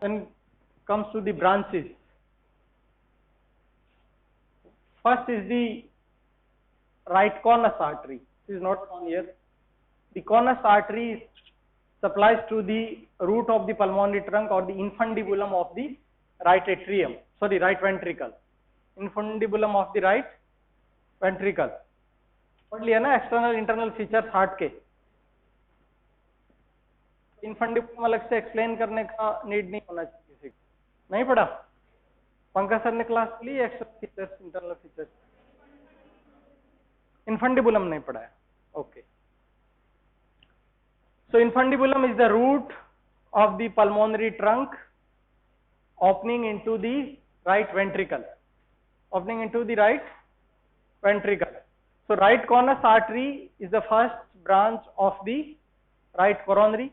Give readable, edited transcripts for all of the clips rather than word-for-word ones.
Then comes to the branches. First is the right conus artery. This is not on here. The conus artery supplies to the root of the pulmonary trunk or the infundibulum of the right atrium, sorry, right ventricle. Infundibulum of the right ventricle. पढ़ लिया ना external internal features heart के. Infundibulum अलग से explain करने का need नहीं होना चाहिए किसी को. नहीं पढ़ा? पंकज सर ने क्लास ली external features internal features. Infundibulum नहीं पढ़ाया. Okay. So infundibulum is the root of the pulmonary trunk opening into the right ventricle. Opening into the right ventricle. So right conus artery is the first branch of the right coronary.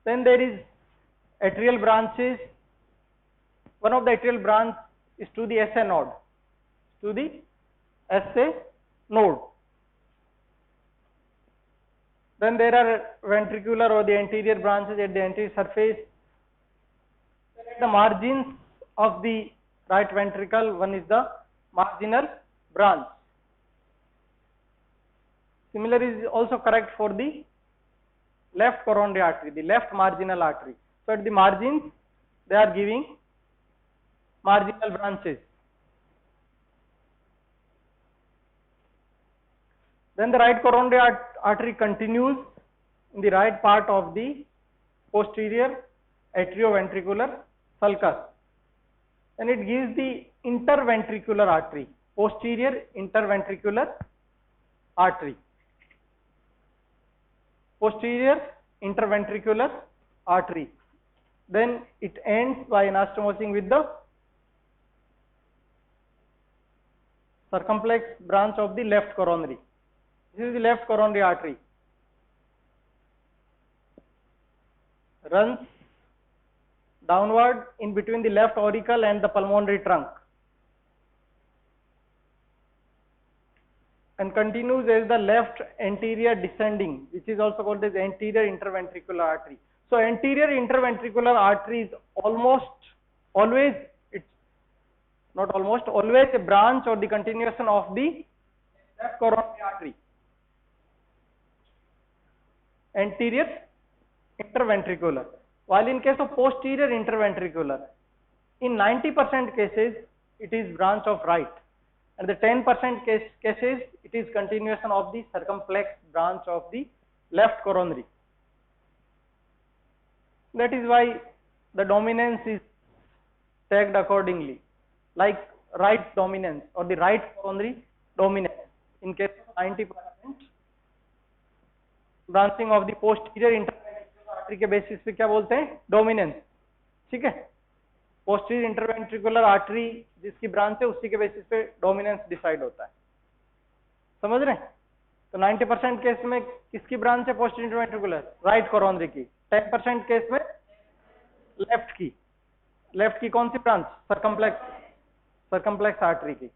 Then there is atrial branches. One of the atrial branch is to the SA node. To the SA node. Then there are ventricular or the anterior branches at the anterior surface. At the margins of the right ventricle, one is the marginal branch. Similar is also correct for the left coronary artery, the left marginal artery. So at the margins, they are giving marginal branches. Then the right coronary artery continues in the right part of the posterior atrioventricular sulcus. And it gives the interventricular artery, posterior interventricular artery. Posterior interventricular artery. Then it ends by anastomosing with the circumflex branch of the left coronary. This is the left coronary artery. Runs downward in between the left auricle and the pulmonary trunk. And continues as the left anterior descending, which is also called as anterior interventricular artery. So anterior interventricular artery is almost always, it's not almost, always a branch or the continuation of the left coronary artery. Anterior interventricular. While in case of posterior interventricular, in 90% cases, it is branch of right. And the 10% cases, it is continuation of the circumflex branch of the left coronary. That is why the dominance is tagged accordingly, like right dominance or the right coronary dominance. In case of 90%, branching of the posterior interventricular artery के basis पे क्या बोलते हैं? Dominance. ठीक है? Posterior interventricular artery जिसकी branch है उसी के बेसिस पे डोमिनेंस डिसाइड होता है. समझ रहे हैं? तो 90% केस में किसकी ब्रांच है पोस्टीरियर इंटरवेंट्रिकुलर? राइट कोरोनरी की. 10% केस में लेफ्ट की. लेफ्ट की कौन सी ब्रांच? सर्कम्प्लेक्स आर्टरी की.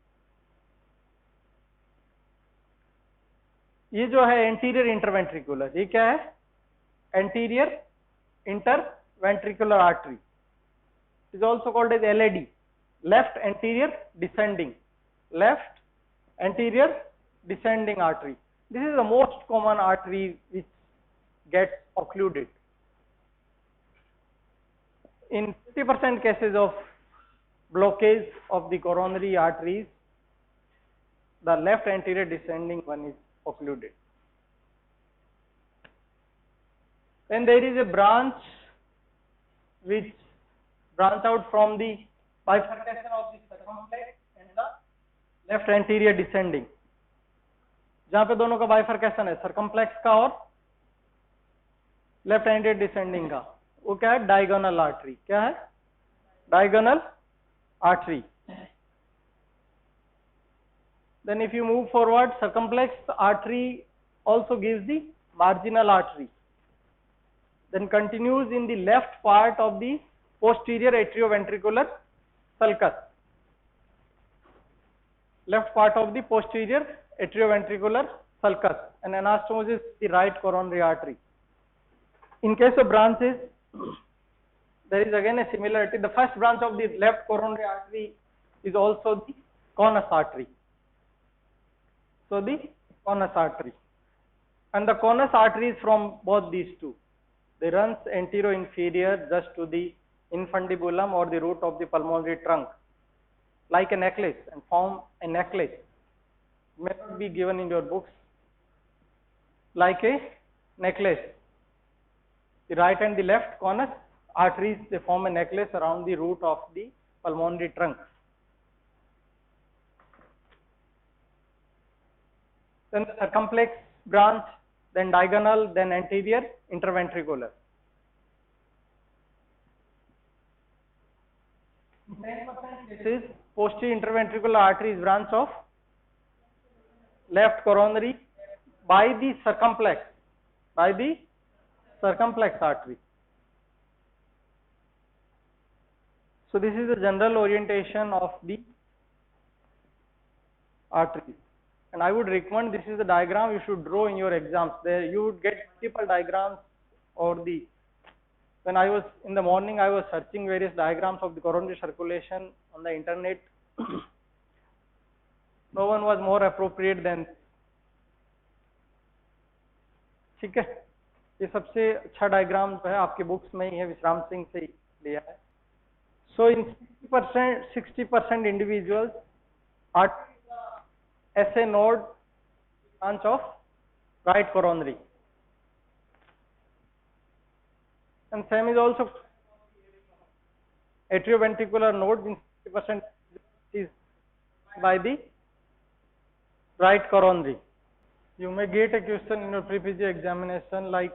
ये जो है एंटीरियर इंटरवेंट्रिकुलर, ये क्या है? Anterior interventricular artery. Is also called as LAD, left anterior descending, left anterior descending artery. This is the most common artery which gets occluded. In 50% cases of blockage of the coronary arteries, the left anterior descending one is occluded. Then there is a branch which branch out from the bifurcation of the circumflex and the left anterior descending. जहां पे दोनों का bifurcation है, circumflex का और left anterior descending का, वो क्या है? Diagonal artery. क्या है? Diagonal artery. Then if you move forward, circumflex artery also gives the marginal artery. Then continues in the left part of the posterior atrioventricular sulcus. Left part of the posterior atrioventricular sulcus, and anastomoses the right coronary artery. In case of branches, there is again a similarity. The first branch of the left coronary artery is also the conus artery. So the conus artery, and the conus artery is from both these two. They runs anterior-inferior just to the infundibulum or the root of the pulmonary trunk, like a necklace, and form a necklace. It may not be given in your books. Like a necklace, the right and the left conus arteries, they form a necklace around the root of the pulmonary trunk. Then the circumflex branch, then diagonal, then anterior, interventricular. This is posterior interventricular artery is branch of left coronary by the circumflex artery. So this is the general orientation of the arteries, and I would recommend, this is the diagram you should draw in your exams. There you would get multiple diagrams, or the, when I was in the morning I was searching various diagrams of the coronary circulation on the internet. No one was more appropriate than, ठीक है, ये सबसे अच्छा diagram जो है आपके books में ही है, विश्राम सिंह से लिया है. So in 60% individuals are SA node branch of right coronary, and same is also atrioventricular node in 60% is by the right coronary. You may get a question in your pre-PG examination like,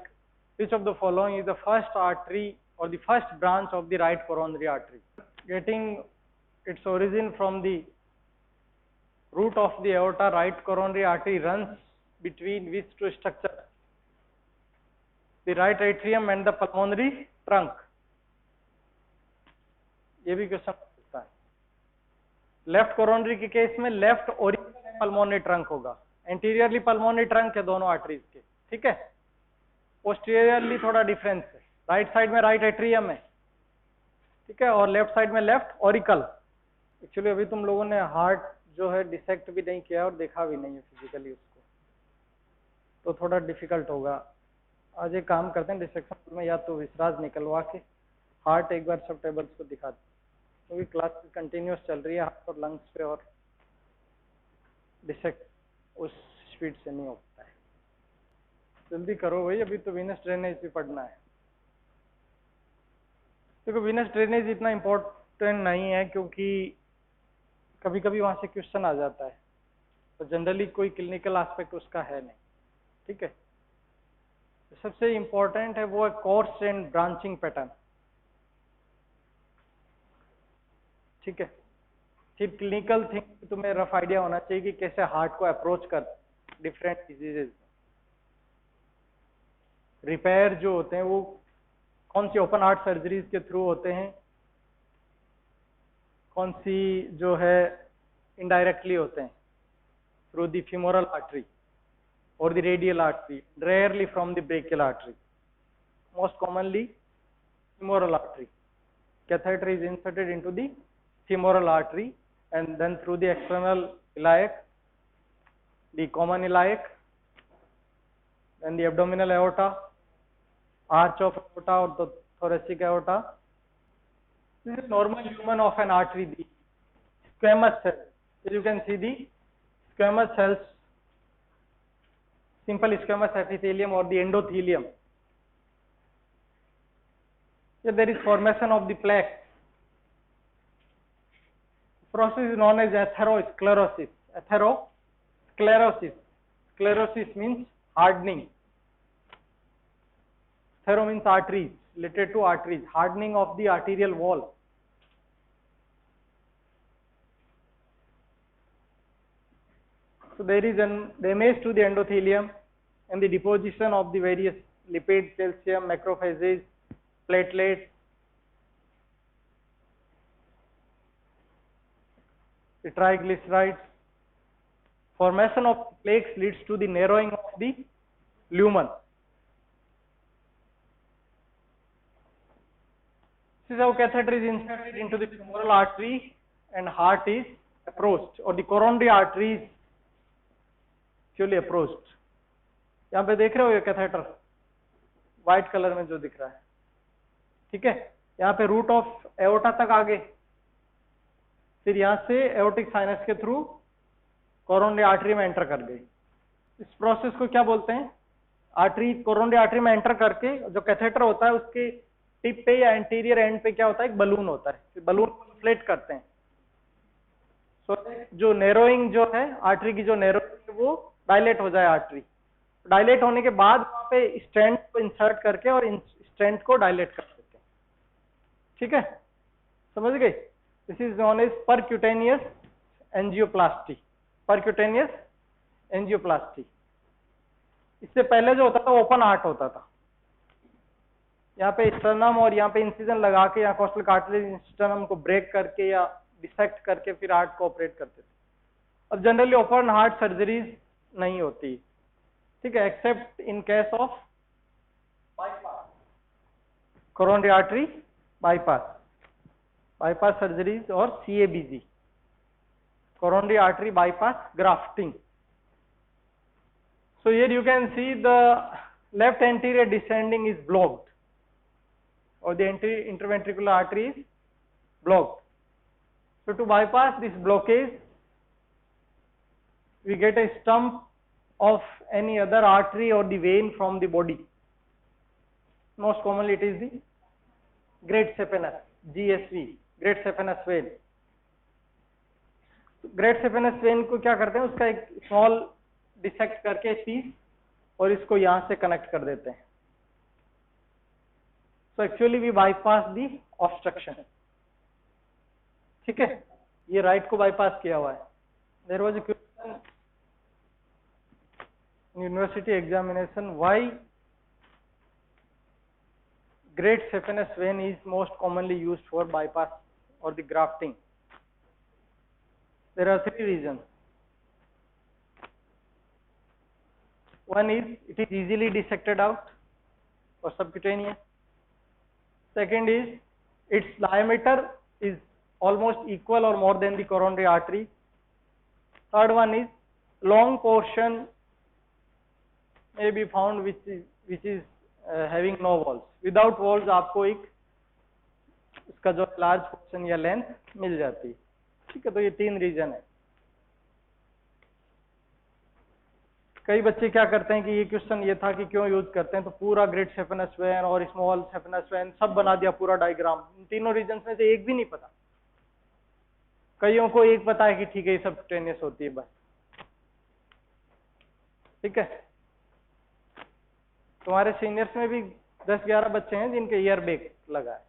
which of the following is the first artery or the first branch of the right coronary artery, getting its origin from the root of the aorta. Right coronary artery runs between which two structures, the right atrium and the pulmonary trunk. ये भी question पूछता है. Left coronary के case में left original pulmonary trunk होगा, anteriorly pulmonary trunk है दोनों arteries के, ठीक है. पोस्टीरियरली थोड़ा डिफरेंस है, राइट साइड में राइट एट्रियम है, ठीक है, और लेफ्ट साइड में लेफ्ट ऑरिकल. एक्चुअली अभी तुम लोगों ने हार्ट जो है डिसेक्ट भी नहीं किया और देखा भी नहीं है फिजिकली उसको, तो थोड़ा डिफिकल्ट होगा. आज एक काम करते हैं, डिसेक्शन में या तो विसराज निकलवा के हार्ट एक बार सब टेबल्स को दिखा दें, क्योंकि क्लास कंटिन्यूस चल रही है हार्ट और लंग्स पे, और डिसेक्ट उस स्पीड से नहीं होता है. जल्दी करो भाई, अभी तो वीनस ड्रेनेज भी पढ़ना है. देखो वीनस ड्रेनेज इतना इम्पोर्टेंट नहीं है, क्योंकि कभी कभी वहां से क्वेश्चन आ जाता है, तो जनरली कोई क्लिनिकल एस्पेक्ट उसका है नहीं, ठीक है. सबसे इम्पोर्टेंट है वो है कोर्स एंड ब्रांचिंग पैटर्न, ठीक है. फिर क्लिनिकल थिंग तुम्हें रफ आइडिया होना चाहिए कि कैसे हार्ट को अप्रोच कर डिफरेंट डिजीजेज. रिपेयर जो होते हैं वो कौन सी ओपन हार्ट सर्जरीज के थ्रू होते हैं, कौन सी जो है इनडायरेक्टली होते हैं through the femoral artery or the radial artery, rarely from the brachial artery, most commonly femoral artery. Catheter is inserted into the femoral artery and then through the external iliac, the common iliac, then the abdominal aorta, arch of aorta or the thoracic aorta. This is normal human of an artery, the squamous cell. So you can see the squamous cells, simple squamous epithelium or the endothelium. Here there is formation of the plaque. Process is known as atherosclerosis. Atherosclerosis. Sclerosis means hardening. Athero means arteries, related to arteries, hardening of the arterial wall. So there is an damage to the endothelium and the deposition of the various lipids, calcium, macrophages, platelets, the triglycerides. Formation of plaques leads to the narrowing of the lumen. This is how catheter is inserted into the femoral artery and heart is approached, or the coronary artery is actually approached. यहाँ पे देख रहे हो ये catheter white colour में जो दिख रहा है, ठीक है। यहाँ पे रूट ऑफ एओर्टा तक आ गए, फिर यहाँ से एओर्टिक साइनस के थ्रू कोरोनरी आर्टरी में एंटर कर गई। इस प्रोसेस को क्या बोलते हैं? आर्टरी, कोरोनरी आर्टरी में एंटर करके जो कैथेटर होता है उसके टिप पे या एंटीरियर एंड पे क्या होता है, एक बलून होता है, बलून को इन्फ्लेट करते हैं। जो नैरोइंग जो है आर्टरी की, जो नैरोइंग वो डायलेट हो जाए आर्टरी। डायलेट होने के बाद वहां पे स्टेंट को इंसर्ट करके और स्टेंट को डायलेट कर देते हैं, ठीक है, समझ गए। This is known as percutaneous angioplasty, percutaneous angioplasty. इससे पहले जो होता था ओपन हार्ट होता था, यहाँ पे स्टर्नम और यहाँ पे इंसिजन लगा के या कोस्टल कार्टिलेज स्टर्नम को ब्रेक करके या डिसेक्ट करके फिर हार्ट को ऑपरेट करते थे। अब जनरली ओपन हार्ट सर्जरीज नहीं होती, ठीक है, accept in case of bypass, coronary artery bypass, bypass surgeries और CABG, coronary artery bypass grafting. So here you can see the left anterior descending is blocked, or the anterior interventricular artery is blocked. So to bypass this blockage, we get a stump of any other artery or the vein from the body. Most commonly it is the great saphenous, GSV, great saphenous vein. Great saphenous when को क्या करते हैं, उसका एक small dissect करके piece और इसको यहां से कनेक्ट कर देते हैं। So actually we bypass the obstruction, ठीक है। ये राइट को बाईपास किया हुआ है। There was a question in university examination, why great saphenous vein is most commonly used for bypass or the grafting. There are three reasons. One is it is easily dissected out or subcutaneous. Second is its diameter is almost equal or more than the coronary artery. Third one is long portion may be found which is having no walls. Without walls आपको एक इसका जो large portion या length मिल जाती है, ठीक है। तो ये तीन रीजन है। कई बच्चे क्या करते हैं कि ये क्वेश्चन ये था कि क्यों यूज करते हैं, तो पूरा ग्रेट सेफेनस वेन और स्मॉल सेफेनस वेन सब बना दिया पूरा डायग्राम। इन तीनों रीजन में से एक भी नहीं पता। कईयों को एक पता है कि ठीक है ये सबक्यूटेनियस होती है बस, ठीक है। तुम्हारे सीनियर्स में भी 10-11 बच्चे हैं जिनके ईयर बैग लगा है,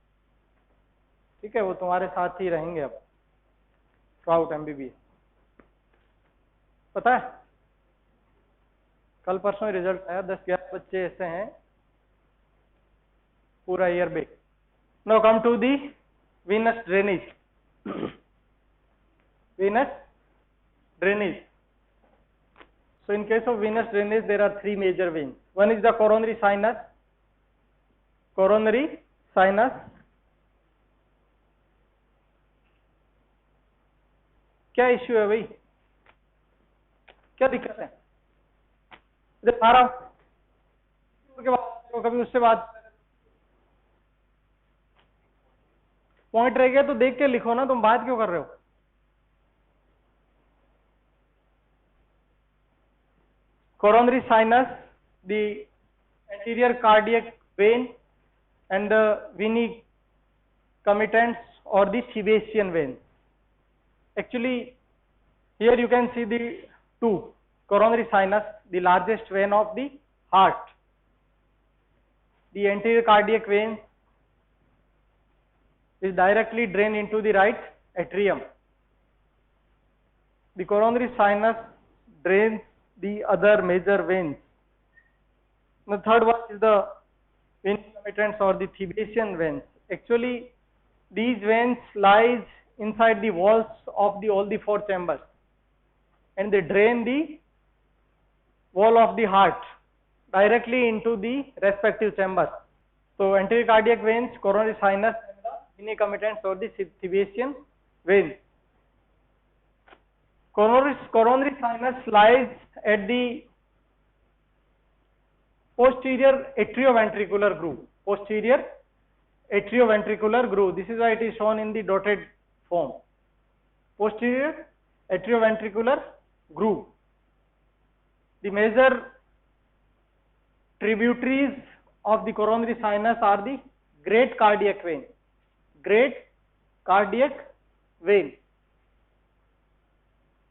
ठीक है, वो तुम्हारे साथ ही रहेंगे अब थ्रूआउट MBBS। पता है कल परसों रिजल्ट आया, 10-11 बच्चे ऐसे हैं पूरा year bag. Now come to the venous drainage. Venous drainage. So in case of venous drainage there are three major veins. One is the coronary sinus. Coronary sinus. क्या इश्यू है भाई, क्या दिक्कत है? इधर आ रहा हूं के बाद कभी उससे बात, पॉइंट रह गया तो देख के लिखो ना, तुम बात क्यों कर रहे हो? Coronary sinus, the anterior cardiac vein, and the veni commitans or the Sebacean vein. Actually, here you can see the two. Coronary sinus, the largest vein of the heart. The anterior cardiac vein is directly drained into the right atrium. The coronary sinus drains the other major veins. The third one is the veni commitans or the Sebacean veins. Actually, these veins lies inside the walls of all the four chambers, and they drain the wall of the heart directly into the respective chambers. So anterior cardiac veins, coronary sinus, and the vena comitans or the Sebacean vein. Coronary sinus lies at the posterior atrioventricular groove. Posterior atrioventricular groove. This is why it is shown in the dotted form. Posterior atrioventricular groove. The major tributaries of the coronary sinus are the great cardiac vein. Great cardiac vein.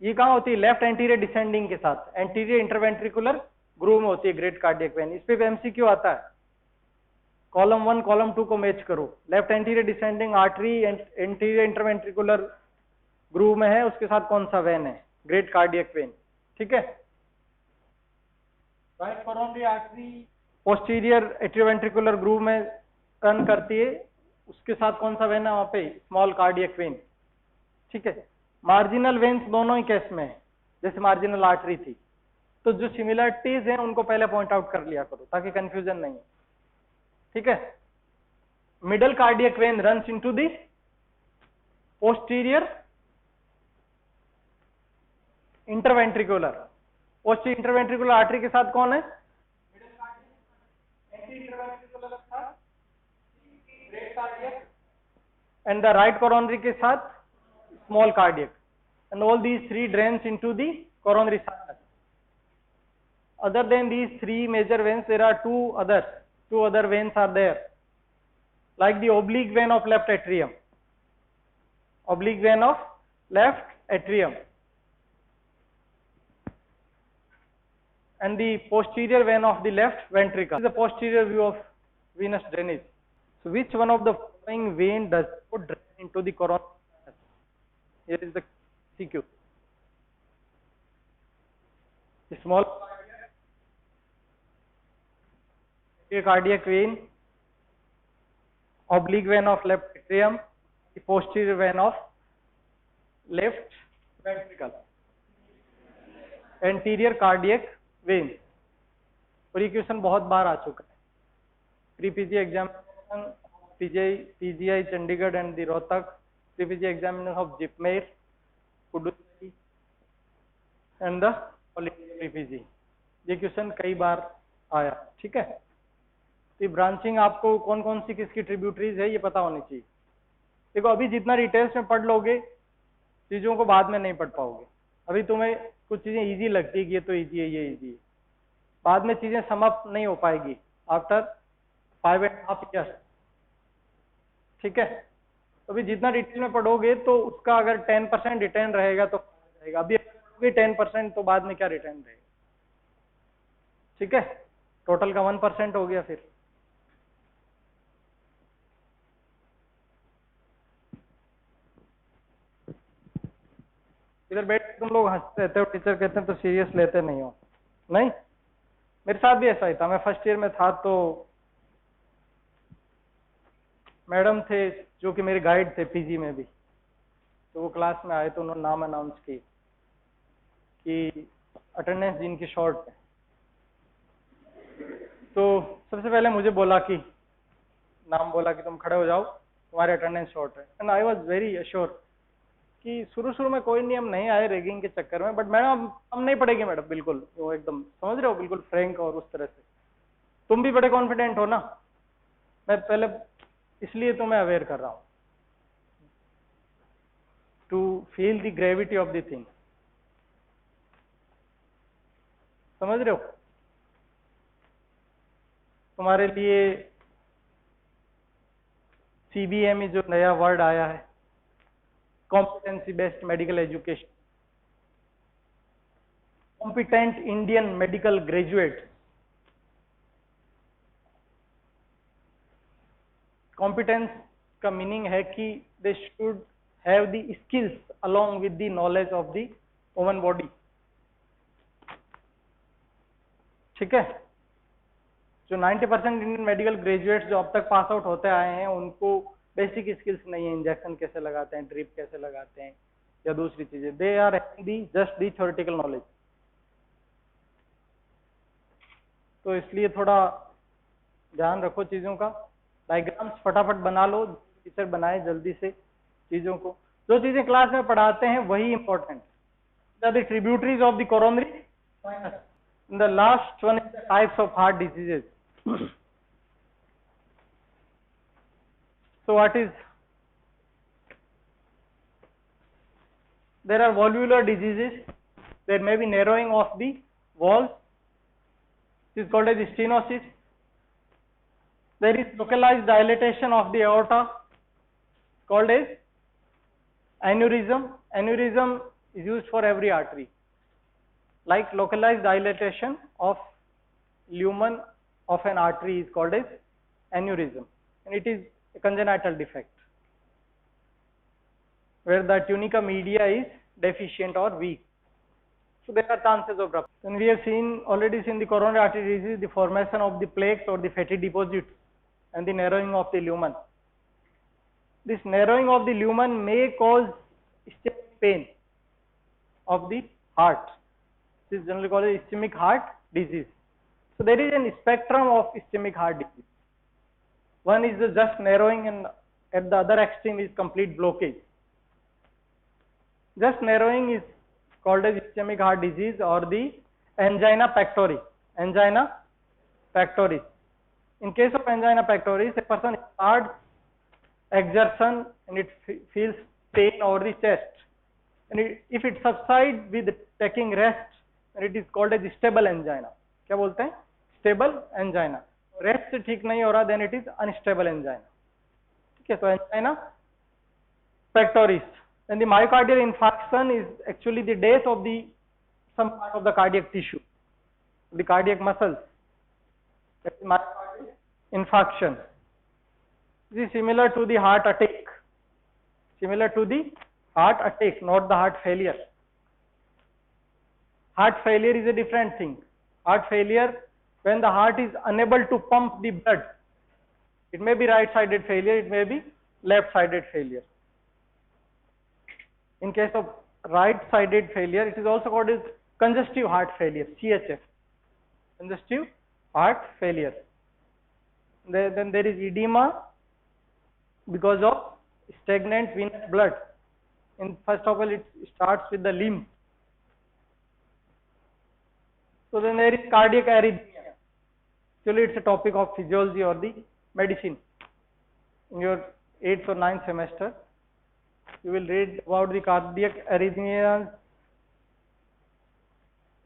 ये कहाँ होती है? Left anterior descending के साथ, anterior interventricular groove में होती है great cardiac vein. इस पे एमसीक्यू आता है. कॉलम 1 कॉलम 2 को मैच करो. Left anterior descending artery anterior interventricular groove में है, उसके साथ कौन सा वेन है? Great cardiac vein. ठीक है. Right coronary artery posterior atrioventricular groove में रन करती है, उसके साथ कौन सा वेन है वहां पे? Small cardiac vein. ठीक है. मार्जिनल वेन्स दोनों ही केस में है, जैसे मार्जिनल आर्टरी थी. तो जो सिमिलरिटीज हैं उनको पहले पॉइंट आउट कर लिया करो ताकि कंफ्यूजन नहीं हो. ठीक है. Middle cardiac vein runs into the posterior interventricular. Posterior interventricular artery के साथ कौन है? Middle cardiac. एंटी इंटरवेंट्रिकुलर के साथ great cardiac. And the right coronary के साथ small cardiac, and all these three drains into the coronary sinus. Other than these three major veins, there are two other veins are there, like the oblique vein of left atrium. Oblique vein of left atrium and the posterior vein of the left ventricle. This is the posterior view of venous drainage. So which one of the following vein does not drain into the coronary? Here is the CQ. The small cardiac vein, oblique vein of left atrium, the posterior vein of left ventricle, anterior cardiac vein. और ये question बहुत बार आ चुका है. Pre PG examination PGI Chandigarh and the Rohtak, PPG examination of Jipmer, Puducherry and the PPG. ये question कई बार आया. ठीक है. तो ब्रांचिंग आपको कौन कौन सी किसकी ट्रिब्यूटरीज है ये पता होनी चाहिए. देखो अभी जितना डिटेल्स में पढ़ लोगे चीजों को बाद में नहीं पढ़ पाओगे. अभी तुम्हें कुछ चीजें इजी लगती है कि ये तो इजी है, ये इजी है. बाद में चीजें समअप नहीं हो पाएगी आफ्टर 5.5 years. ठीक है. अभी जितना डिटेल में पढ़ोगे तो उसका अगर 10% रिटर्न रहेगा तो रहेगा. अभी पढ़ोगे 10% तो बाद में क्या रिटर्न रहेगा. ठीक है. टोटल का 1% हो गया. फिर इधर बैठ तुम लोग हंसते रहते हो, टीचर कहते हैं तो सीरियस लेते नहीं हो. नहीं, मेरे साथ भी ऐसा ही था. मैं फर्स्ट ईयर में था तो मैडम थे जो कि मेरे गाइड थे पीजी में भी, तो वो क्लास में आए तो उन्होंने नाम अनाउंस की कि अटेंडेंस जिनकी शॉर्ट है. तो सबसे पहले मुझे बोला कि नाम बोला कि तुम खड़े हो जाओ, तुम्हारी अटेंडेंस शॉर्ट है. And I was very assure कि शुरू में कोई नियम नहीं आए रैगिंग के चक्कर में, बट मैडम हम नहीं पढ़ेंगे मैडम. बिल्कुल वो एकदम समझ रहे हो, बिल्कुल फ्रैंक और उस तरह से. तुम भी बड़े कॉन्फिडेंट हो ना. मैं पहले इसलिए तो मैं अवेयर कर रहा हूं to feel the gravity of the thing. समझ रहे हो. तुम्हारे लिए CBME जो नया वर्ड आया है, competency based medical education, competent Indian medical graduate. Competence का मीनिंग है कि they should have the skills along with the knowledge of the human body. ठीक है. जो 90% इंडियन मेडिकल ग्रेजुएट्स जो अब तक पास आउट होते आए हैं उनको बेसिक स्किल्स नहीं है. इंजेक्शन कैसे लगाते हैं, ड्रिप कैसे लगाते हैं या दूसरी चीजें. They are just the theoretical knowledge. तो इसलिए थोड़ा ध्यान रखो चीजों का. डायग्राम्स फटाफट बना लो टीचर बनाए जल्दी से चीजों को, जो चीजें क्लास में पढ़ाते हैं वही important. The tributaries of the coronary sinus. The last one is the types of heart diseases. So what is, there are valvular diseases, there may be narrowing of the valves, this is called as stenosis. There is localized dilatation of the aorta called as aneurysm. Aneurysm is used for every artery, like localized dilatation of lumen of an artery is called as aneurysm, and it is a congenital defect where the tunica media is deficient or weak. So there are chances of rupture. And we have already seen the coronary artery disease, the formation of the plaques or the fatty deposits and the narrowing of the lumen. This narrowing of the lumen may cause ischemic pain of the heart. This is generally called ischemic heart disease. So there is a spectrum of ischemic heart disease. One is the just narrowing, and at the other extreme is complete blockage. Just narrowing is called as ischemic heart disease or the angina pectoris. Angina pectoris. In case of angina pectoris, a person has hard exertion and it feels pain over the chest. And if it subsides with taking rest, and it is called as stable angina. क्या बोलते हैं? Stable angina. Rest से ठीक नहीं हो रहा, then it is unstable angina. ठीक है, तो angina pectoris. And the myocardial infarction is actually the death of the some part of the cardiac tissue, the cardiac muscles, myocardial infarction. This is similar to the heart attack, similar to the heart attack, not the heart failure. Heart failure is a different thing. Heart failure, when the heart is unable to pump the blood, it may be right-sided failure, it may be left-sided failure. In case of right-sided failure, it is also called as congestive heart failure, CHF, congestive heart failure. Then there is edema because of stagnant venous blood. First of all, it starts with the limb. So then there is cardiac arrhythmia. Actually, it's a topic of physiology or the medicine. In your 8th or 9th semester, you will read about the cardiac arrhythmias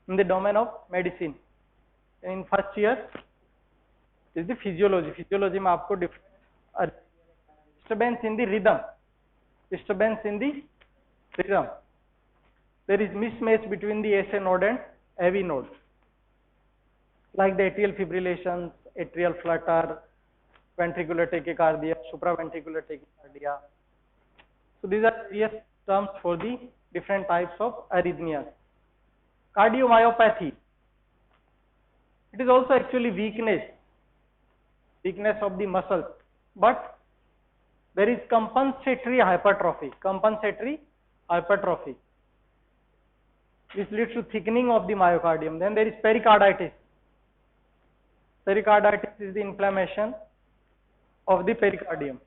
in the domain of medicine. And in first year is the physiology. Physiology में आपको different disturbance in the rhythm. Disturbance in the rhythm. There is mismatch between the SA node and AV node, like the atrial fibrillations, atrial flutter, ventricular tachycardia, supraventricular tachycardia. So these are various terms for the different types of arrhythmias. Cardiomyopathy, it is also actually weakness of the muscles, but there is compensatory hypertrophy. This leads to thickening of the myocardium. Then there is pericarditis. Pericarditis is the inflammation of the pericardium.